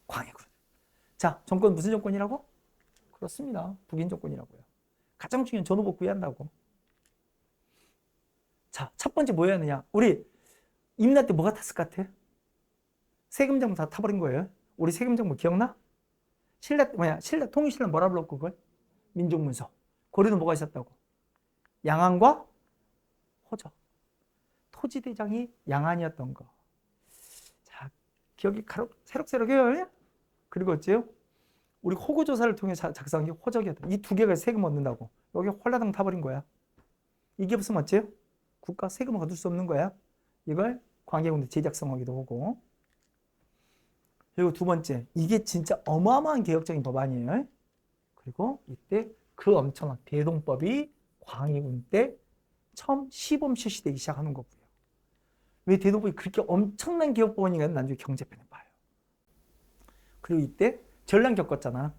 광해군. 자, 정권 무슨 정권이라고? 그렇습니다. 북인 정권이라고요. 가장 중요한 전후복 구해한다고. 자, 첫 번째 뭐였느냐? 우리 임나 때 뭐가 탔을 것 같아? 세금정보 다 타버린 거예요. 우리 세금정보 기억나? 신라 통일신라 뭐라 불렀고 그걸? 민족문서. 고려는 뭐가 있었다고? 양안과 호적. 토지대장이 양안이었던 거. 자, 기억이 새록새록해요. 그리고 어째요? 우리 호구조사를 통해 작성한 게 호적이었다. 이 두 개가 세금 얻는다고. 여기 홀라당 타버린 거야. 이게 없으면 어째요? 국가 세금을 거둘 수 없는 거야. 이걸 광해군대 재작성하기도 하고. 그리고 두 번째, 이게 진짜 어마어마한 개혁적인 법안이에요. 그리고 이때 그 엄청난 대동법이 광해군 때 처음 시범 실시되기 시작하는 거고요. 왜 대동법이 그렇게 엄청난 개혁법안인가는 나중에 경제편에 봐요. 그리고 이때 전란 겪었잖아.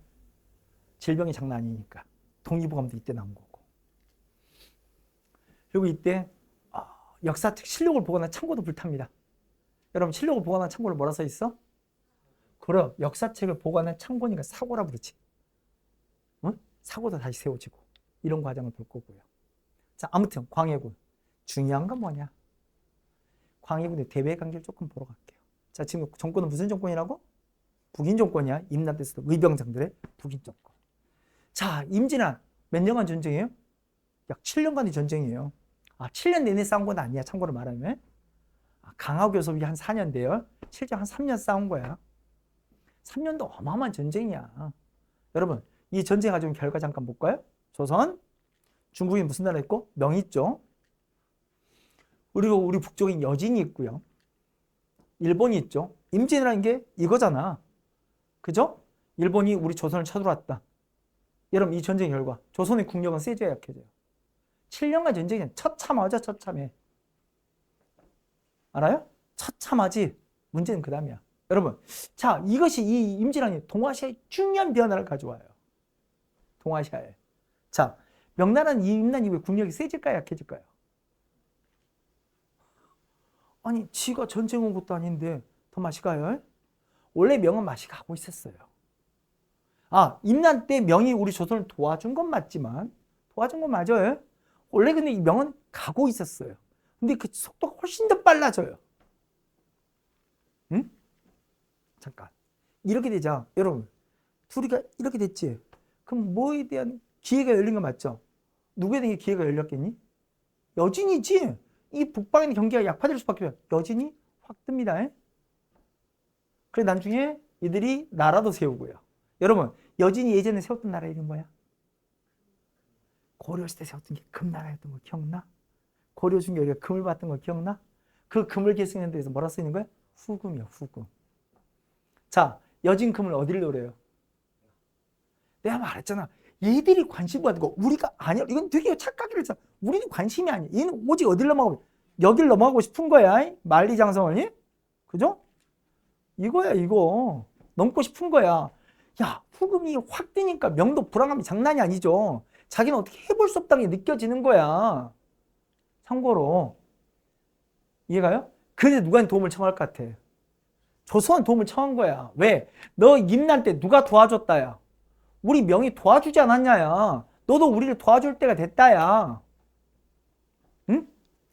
질병이 장난 아니니까. 동의보감도 이때 나온 거고. 그리고 이때 역사책 실록을 보거나 참고도 불탑니다. 여러분 실록을 보거나 참고를 뭐라 써 있어? 그래, 역사책을 보거나 참고니까 사고라 부르지. 응? 사고도 다시 세워지고 이런 과정을 볼 거고요. 자, 아무튼 광해군 중요한 건 뭐냐? 광해군의 대외 관계를 조금 보러 갈게요. 자, 지금 정권은 무슨 정권이라고? 북인 정권이야. 임나 때서도 의병장들의 북인 정권. 자, 임진한 몇 년간 전쟁이에요? 약 7년간의 전쟁이에요. 7년 내내 싸운 건 아니야. 참고로 말하면. 강화교섭이 한 4년 돼요. 실제 한 3년 싸운 거야. 3년도 어마어마한 전쟁이야. 여러분, 이 전쟁 가져온 결과 잠깐 볼까요? 조선, 중국이 무슨 나라 있고? 명이 있죠. 그리고 우리 북쪽엔 여진이 있고요. 일본이 있죠. 임진이라는 게 이거잖아. 그죠? 일본이 우리 조선을 쳐들어왔다. 여러분, 이 전쟁 결과 조선의 국력은 세져야 약해져요. 7년간 전쟁이 처참하죠. 처참해. 알아요? 처참하지. 문제는 그 다음이야. 여러분, 자, 이것이 이 임진왜란이 동아시아에 중요한 변화를 가져와요. 동아시아에. 자, 명나라는 이 임난 이후에 국력이 세질까요? 약해질까요? 아니, 지가 전쟁 온 것도 아닌데 더 맛이 가요? 원래 명은 맛이 가고 있었어요. 임난 때 명이 우리 조선을 도와준 건 맞지만, 도와준 건 맞아요. 원래 근데 이 명은 가고 있었어요. 근데 그 속도가 훨씬 더 빨라져요. 응? 잠깐. 이렇게 되자. 여러분, 둘이가 이렇게 됐지? 그럼 뭐에 대한 기회가 열린 거 맞죠? 누구에 대한 기회가 열렸겠니? 여진이지. 이 북방의 경기가 약화될 수밖에 없어요. 여진이 확 뜹니다. 그래 나중에 이들이 나라도 세우고요. 여러분, 여진이 예전에 세웠던 나라 이름 뭐야? 고려시대 세웠던 게 금나라였던 거 기억나? 고려 중에 우리가 금을 받던 거 기억나? 그 금을 계승하는 데서 뭐라 쓰이는 거야? 후금이야, 후금. 자, 여진 금을 어디를 노려요? 내가 말했잖아. 얘들이 관심 받는 거 우리가 아니야. 이건 되게 착각을 했잖아. 우리는 관심이 아니야. 얘는 오직 어디를 넘어가고 여길 넘어가고 싶은 거야. 만리장성을. 그죠? 이거야, 이거. 넘고 싶은 거야. 야, 후금이 확 뜨니까 명도 불안감이 장난이 아니죠. 자기는 어떻게 해볼 수 없다는 게 느껴지는 거야. 참고로. 이해가요? 그래서 누가 도움을 청할 것 같아? 조선 도움을 청한 거야. 왜? 너 임난 때 누가 도와줬다야? 우리 명이 도와주지 않았냐야. 너도 우리를 도와줄 때가 됐다야. 응?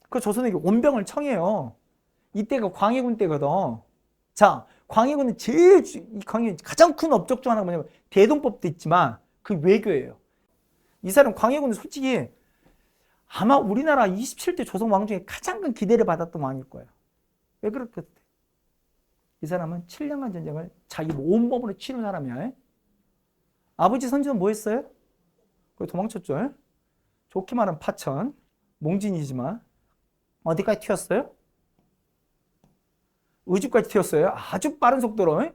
그 조선에게 온병을 청해요. 이때가 광해군 때거든. 자, 광해군은 광해군 가장 큰 업적 중 하나가 뭐냐면 대동법도 있지만 그 외교예요. 이 사람 광해군은 솔직히 아마 우리나라 27대 조선 왕 중에 가장 큰 기대를 받았던 왕일 거예요. 왜 그럴까? 이 사람은 7년간 전쟁을 자기 온몸으로 치른 사람이야. 아버지 선조는 뭐 했어요? 도망쳤죠. 좋게 말하면 파천, 몽진이지만 어디까지 튀었어요? 의주까지 튀었어요. 아주 빠른 속도로.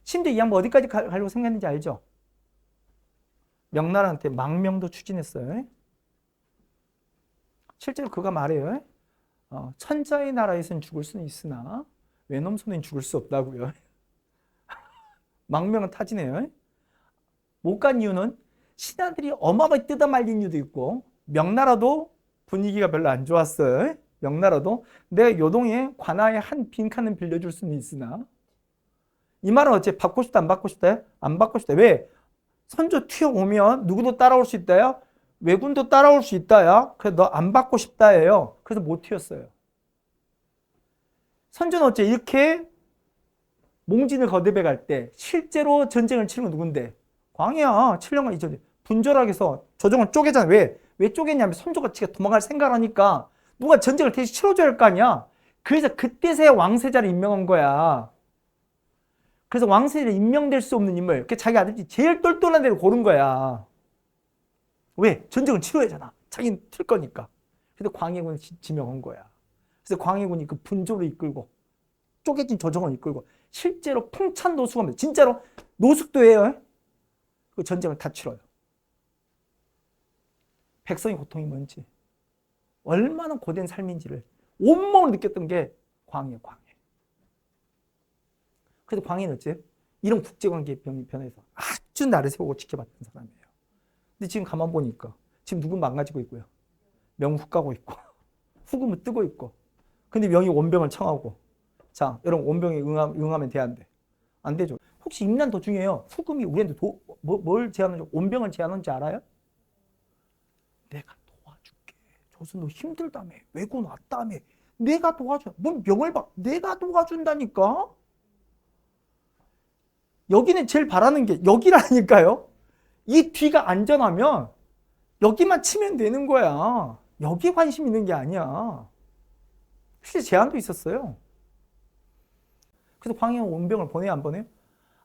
심지어 이 양반 어디까지 가려고 생각했는지 알죠? 명나라한테 망명도 추진했어요. 실제로 그가 말해요. 천자의 나라에서는 죽을 수는 있으나 외놈 손엔 죽을 수 없다고요. 망명은 타진해요. 못 간 이유는 신하들이 어마어마하게 뜯어말린 이유도 있고 명나라도 분위기가 별로 안 좋았어요. 명나라도 내가 요동에 관아에 한 빈칸은 빌려줄 수는 있으나 이 말은 어째 받고 싶다 안 받고 싶다요? 안 받고 싶다. 왜? 선조 튀어오면 누구도 따라올 수 있다요? 왜군도 따라올 수 있다요? 그래서 너 안 받고 싶다예요. 그래서 못 튀었어요. 선조는 어째 이렇게 몽진을 거듭해 갈 때 실제로 전쟁을 치른 건 누군데? 광해야. 7년간 이전에 분절하게 해서 조정을 쪼개잖아. 왜? 왜 쪼개냐면 선조가 지가 도망갈 생각을 하니까 누가 전쟁을 대신 치러줘야 할 거 아니야. 그래서 그때서야 왕세자를 임명한 거야. 그래서 왕세자를 임명될 수 없는 인물, 자기 아들이 제일 똘똘한 데를 고른 거야. 왜? 전쟁을 치러야 하잖아. 자기는 틀 거니까. 그래서 광해군을 지명한 거야. 그래서 광해군이 그 분조를 이끌고 쪼개진 조정을 이끌고 실제로 풍찬 노숙을 합니다. 진짜로 노숙도 해요. 그 전쟁을 다 치러요. 백성의 고통이 뭔지, 얼마나 고된 삶인지를 온몸으로 느꼈던 게 광해. 그래서 광해는 어째? 이런 국제관계 변화에서 아주 나를 세우고 지켜봤던 사람이에요. 근데 지금 가만 보니까 지금 누군 망가지고 있고요. 명은 훅 가고 있고 후금은 뜨고 있고. 근데 명이 원병을 청하고. 자, 여러분 원병이 응하면 돼, 안 돼? 안 되죠. 혹시 임난 도중에요. 후금이 우리한테 뭘 제안하는지, 원병을 제안하는지 알아요? 내가 도와줄게. 조선 너 힘들다며. 왜군 왔다며. 내가 도와줘. 뭔 명을 봐. 내가 도와준다니까. 여기는 제일 바라는 게 여기라니까요. 이 뒤가 안전하면 여기만 치면 되는 거야. 여기 관심 있는 게 아니야. 실제 제안도 있었어요. 그래서 광해가 원병을 보내요, 안 보내요?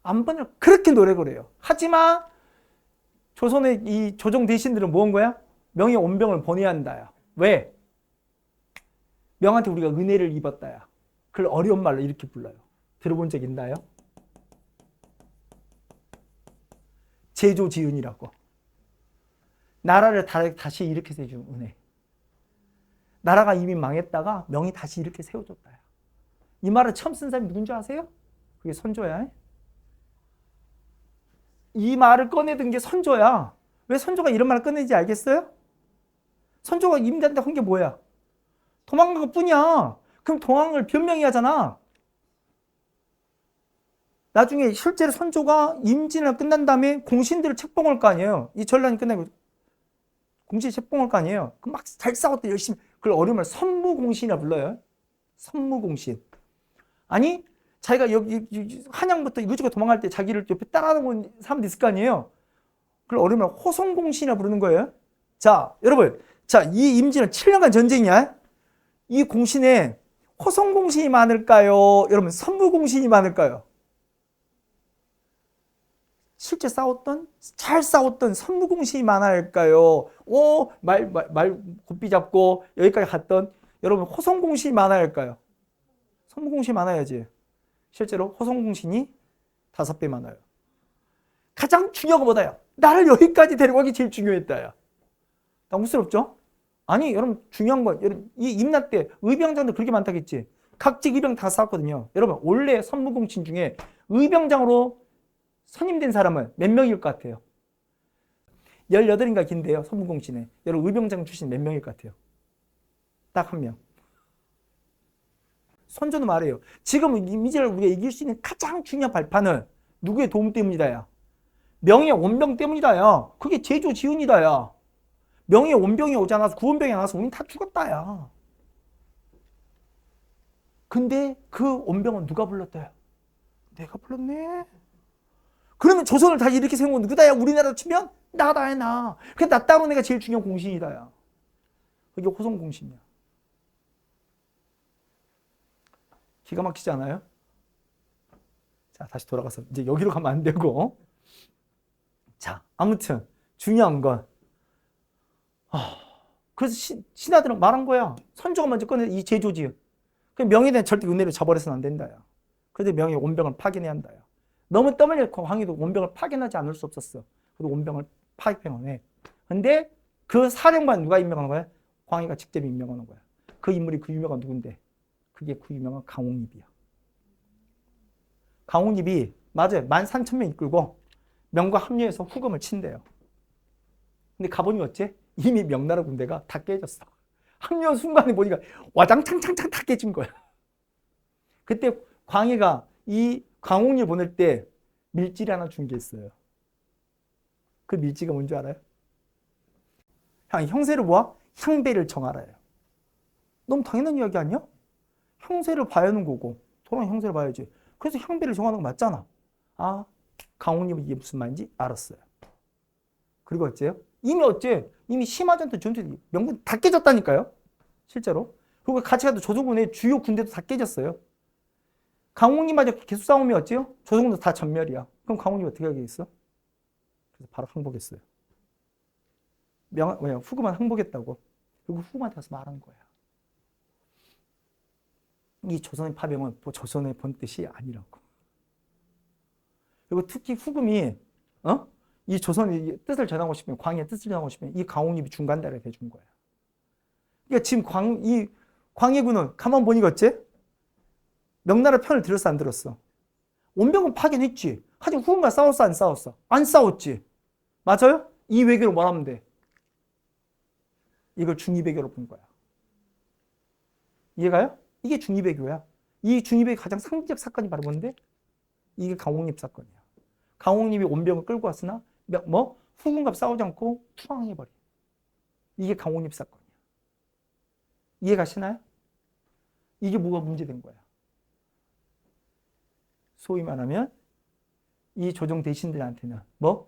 안 보내요. 그렇게 노력을 해요. 하지만 조선의 이 조정 대신들은 뭐 한 거야? 명의 원병을 보내야 한다야. 왜? 명한테 우리가 은혜를 입었다야. 그걸 어려운 말로 이렇게 불러요. 들어본 적 있나요? 제조지은이라고. 나라를 다시 일으켜서 해준 은혜. 나라가 이미 망했다가 명이 다시 이렇게 세워줬다. 이 말을 처음 쓴 사람이 누군지 아세요? 그게 선조야. 이 말을 꺼내든 게 선조야. 왜 선조가 이런 말을 꺼내는지 알겠어요? 선조가 임대한테 한 게 뭐야? 도망간 것 뿐이야. 그럼 도망을 변명해야 하잖아. 나중에 실제로 선조가 임진을 끝난 다음에 공신들을 책봉할 거 아니에요. 이 전란이 끝나고 공신 책봉할 거 아니에요. 그럼 막 잘 싸웠다 열심히. 그걸 어려운 선무공신이라 불러요. 선무공신. 아니 자기가 여기 한양부터 이쪽에 도망갈 때 자기를 옆에 따라오는 사람도 있을 거 아니에요. 그걸 어려운 호송공신이라 부르는 거예요. 자 여러분, 자 이 임진은 7년간 전쟁이야. 이 공신에 호송공신이 많을까요? 여러분 선무공신이 많을까요? 실제 싸웠던, 잘 싸웠던 선무공신이 많아할까요? 말 곱비 잡고 여기까지 갔던 여러분 호송공신이 많아할까요? 선무공신이 많아야지. 실제로 호송공신이 5배 많아요. 가장 중요한 거 뭐다요? 나를 여기까지 데려가기 제일 중요했다요. 당혹스럽죠? 아니 여러분 중요한 건 여러분 이 임나 때 의병장도 그렇게 많다겠지. 각직 의병 다 쌓았거든요. 여러분 원래 선무공신 중에 의병장으로 선임된 사람은 몇 명일 것 같아요? 18인가 긴데요. 선무공신에. 여러분 의병장 출신 몇 명일 것 같아요? 딱 1명. 선조는 말해요. 지금 임진을 우리가 이길 수 있는 가장 중요한 발판은 누구의 도움 때문이다야? 명의 원병 때문이다야. 그게 제조지은이다야. 명의 원병이 오지 않아서 구원병이 안 와서 우린 다 죽었다야. 근데 그 원병은 누가 불렀다야? 내가 불렀네. 그러면 조선을 다시 이렇게 세운 건 누구다야? 우리나라 치면 나다야, 나. 그래, 나 따로 내가 제일 중요한 공신이다야. 그게 호송공신이야. 기가 막히지 않아요? 자, 다시 돌아가서 이제 여기로 가면 안 되고. 자, 아무튼 중요한 건 그래서 신하들은 말한 거야. 선조가 먼저 꺼낸 이 제조지은. 그 명에 대한 절대 은혜를 저버려서는 안 된다야. 그런데 명의 원병을 파견해야 한다야. 너무 떠밀려고 황희도 원병을 파견하지 않을 수 없었어. 그래도 원병을 파견해. 근데 그 사령관 누가 임명하는 거야? 광희가 직접 임명하는 거야. 그 인물이 그 유명한 누군데? 그게 그 유명한 강홍립이야. 강홍립이 맞아요. 13,000명 이끌고 명과 합류해서 후금을 친대요. 근데 가보니 어째? 이미 명나라 군대가 다 깨졌어. 합류한 순간에 보니까 와장창창창 다 깨진 거야. 그때 광희가 이 강홍리 보낼 때 밀지를 하나 준 게 있어요. 그 밀지가 뭔지 알아요? 형세를 보아 향배를 정하라요. 너무 당연한 이야기 아니야? 형세를 봐야 하는 거고 도랑 형세를 봐야지. 그래서 향배를 정하는 거 맞잖아. 아, 강홍님은 이게 무슨 말인지 알았어요. 그리고 어째요? 이미 심화전투 전투 명분 다 깨졌다니까요. 실제로. 그리고 같이 가도 조선군의 주요 군대도 다 깨졌어요. 강홍님마저 계속 싸우면 어째요? 조선군도 다 전멸이야. 그럼 강홍님 어떻게 하겠어? 그래서 바로 항복했어요. 후금한 항복했다고. 그리고 후금한테 가서 말한 거야. 이 조선의 파병은 조선의 본 뜻이 아니라고. 그리고 특히 후금이 이 조선의 뜻을 전하고 싶으면, 광해의 뜻을 전하고 싶으면 이 강홍립이 중간다리가 돼준 거야. 그러니까 지금 이 광해군은 가만 보니까 어째? 명나라 편을 들었어 안 들었어? 원병은 파견했지. 하지만 후금과 싸웠어 안 싸웠어? 안 싸웠지. 맞아요? 이 외교로 뭘 하면 돼? 이걸 중의배교로 본 거야. 이해가요? 이게 중의배교야. 이 중의배교 가장 상징적 사건이 바로 뭔데? 이게 강홍립 사건이야. 강홍립이 원병을 끌고 왔으나 후금과 싸우지 않고 투항해버려. 이게 강홍립 사건이야. 이해가시나요? 이게 뭐가 문제된 거야? 소위 말하면 이 조정 대신들한테는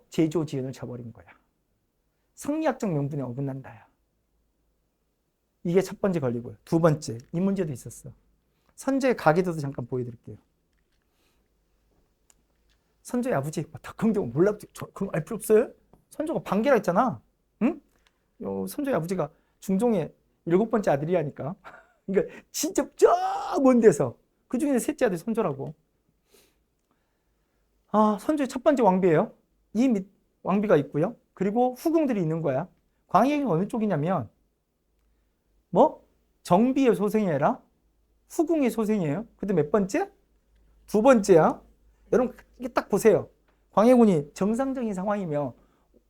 제조지연을 쳐버린 거야. 성리학적 명분에 어긋난다야. 이게 첫 번째 걸리고요. 두 번째, 이 문제도 있었어. 선조의 가계도도 잠깐 보여드릴게요. 선조의 아버지, 덕흥정 몰라, 그런 알 필요 없어요? 선조가 반계라 했잖아. 응? 선조의 아버지가 중종의 7번째 아들이라니까. 그러니까 진짜 저 먼 데서 그 중에 셋째 아들이 선조라고. 선조의 첫 번째 왕비예요. 이 왕비가 있고요. 그리고 후궁들이 있는 거야. 광해군이 어느 쪽이냐면 정비의 소생이 아니라 후궁의 소생이에요. 근데 몇 번째? 두 번째야. 여러분 이게 딱 보세요. 광해군이 정상적인 상황이면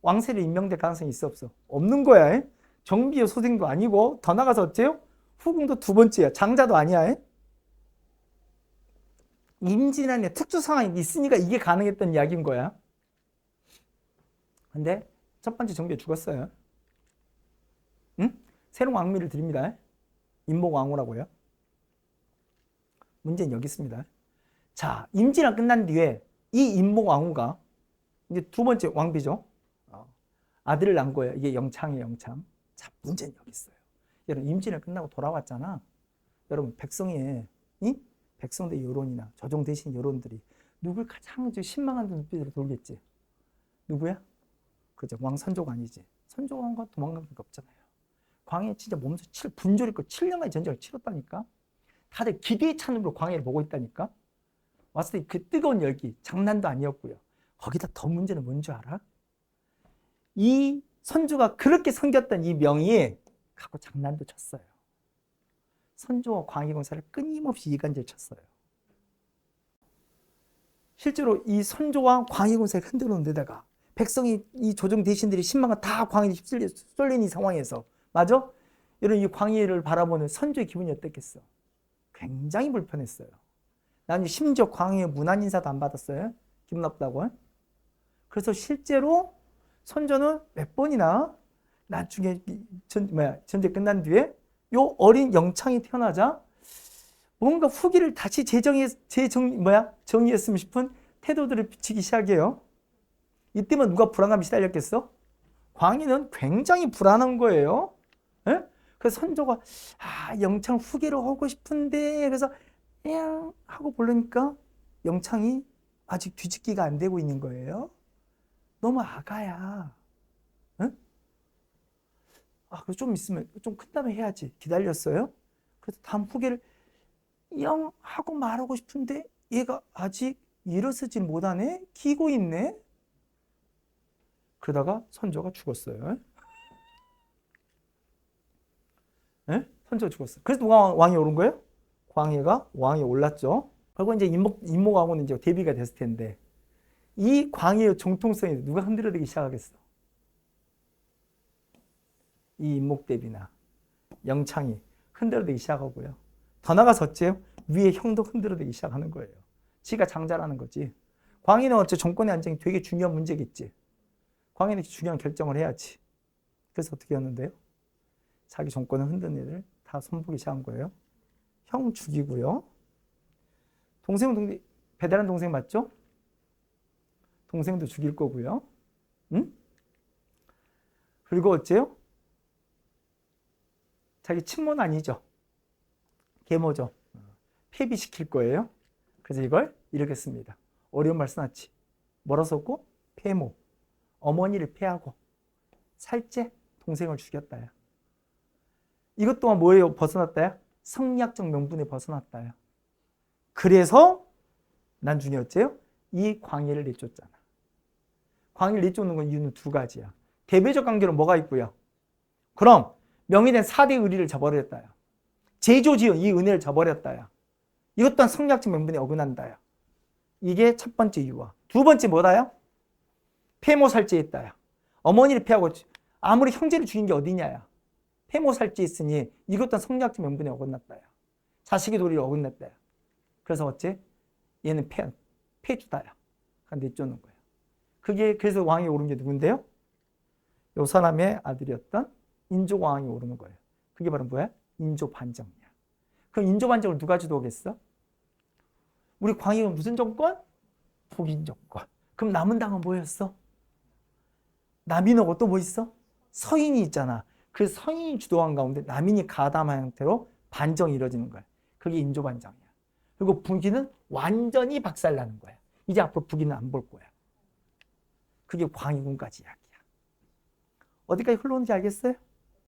왕세를 임명될 가능성이 있어 없어? 없는 거야. 정비의 소생도 아니고 더 나가서 어째요? 후궁도 두 번째야. 장자도 아니야. 임진왜란의 특수 상황이 있으니까 이게 가능했던 이야기인 거야. 근데 첫 번째 정비가 죽었어요. 응? 새로운 왕미를 드립니다. 임목왕후라고요. 문제는 여기 있습니다. 자, 임진왜란 끝난 뒤에 이 임목왕후가 이제 두 번째 왕비죠. 아들을 낳은 거예요. 이게 영창이에요, 영창. 자, 문제는 여기 있어요. 여러분, 임진왜란 끝나고 돌아왔잖아. 여러분, 백성들의 여론이나 조정 대신 여론들이 누굴 가장 신망하는 눈빛으로 돌겠지? 누구야? 그죠? 왕 선조가 아니지. 선조가 도망간 게 없잖아요. 광해 진짜 몸소 분조를 입고 7년간의 전쟁을 치렀다니까. 다들 기대의 찬으로 광해를 보고 있다니까. 왔을 때 그 뜨거운 열기 장난도 아니었고요. 거기다 더 문제는 뭔 줄 알아? 이 선조가 그렇게 섬겼던 이 명의에 갖고 장난도 쳤어요. 선조와 광해군사를 끊임없이 이간질 쳤어요. 실제로 이 선조와 광해군사를 흔들어 놓은 데다가 백성이 이 조정 대신들이 신망을 다 광해에 쏠린 이 상황에서 맞아? 여러분 이 광해를 바라보는 선조의 기분이 어땠겠어? 굉장히 불편했어요. 나는 심지어 광해 문안 인사도 안 받았어요. 기분 나쁘다고. 그래서 실제로 선조는 몇 번이나 나중에 전쟁 끝난 뒤에 요 어린 영창이 태어나자 뭔가 후기를 다시 정리했으면 싶은 태도들을 비치기 시작해요. 이때만 누가 불안감이 시달렸겠어? 광해는 굉장히 불안한 거예요. 에? 그래서 선조가 영창 후계를 하고 싶은데 그래서 하고 보려니까 영창이 아직 뒤집기가 안 되고 있는 거예요. 너무 아가야. 응? 그래서 좀 있으면 좀 큰 다음에 해야지. 기다렸어요. 그래서 다음 후계를 하고 말하고 싶은데 얘가 아직 일어서질 못하네. 기고 있네. 그러다가 선조가 죽었어요. 네? 선조가 죽었어. 그래서 누가 왕이 오른 거예요? 광해가 왕에 올랐죠. 그리고 이제 임목왕후는 이제 대비가 됐을 텐데 이 광해의 정통성이 누가 흔들어대기 시작하겠어? 이 임목대비나 영창이 흔들어대기 시작하고요. 더 나가서 어째요? 위에 형도 흔들어대기 시작하는 거예요. 지가 장자라는 거지. 광희는 어째 정권의 안정이 되게 중요한 문제겠지. 광희는 중요한 결정을 해야지. 그래서 어떻게 했는데요? 자기 정권을 흔든 애들 다 손보기 시작한 거예요. 형 죽이고요. 동생은 배달한 동생 맞죠? 동생도 죽일 거고요. 응? 그리고 어째요? 자기 친모는 아니죠. 계모죠. 폐비시킬 거예요. 그래서 이걸 이렇게 씁니다. 어려운 말 써놨지. 뭐라 썼고? 폐모. 어머니를 폐하고 살째 동생을 죽였다야. 이것 또한 뭐예요? 벗어났다야? 성리학적 명분에 벗어났다야. 그래서 난중에 어째요? 이 광희를 내쫓잖아. 광희를 내쫓는 건 이유는 두 가지야. 대배적 관계로 뭐가 있고요? 그럼 명의된 4대 의리를 저버렸다야. 제조지은 이 은혜를 저버렸다야. 이것 또한 성리학적 명분에 어긋난다야. 이게 첫 번째 이유와. 두 번째 뭐다요? 폐모살제했다야. 어머니를 폐하고 아무리 형제를 죽인 게 어디냐야. 폐모살제했으니 이것 또한 성리학적 명분에 어긋났다야. 자식의 도리를 어긋냈다야. 그래서 어째? 얘는 폐주다야. 내쫓는 거야. 그게 그래서 왕이 오른 게 누군데요? 요 사람의 아들이었던 인조왕이 오르는 거예요. 그게 바로 뭐야? 인조반정이야. 그럼 인조반정을 누가 주도하겠어? 우리 광희가 무슨 정권? 북인 정권. 그럼 남은 당은 뭐였어? 남인하고 또 뭐 있어? 서인이 있잖아. 그 서인이 주도한 가운데 남인이 가담한 형태로 반정이 이루어지는 거야. 그게 인조반정이야. 그리고 북인은 완전히 박살나는 거야. 이제 앞으로 북인은 안 볼 거야. 그게 광희군까지 이야기야. 어디까지 흘러오는지 알겠어요?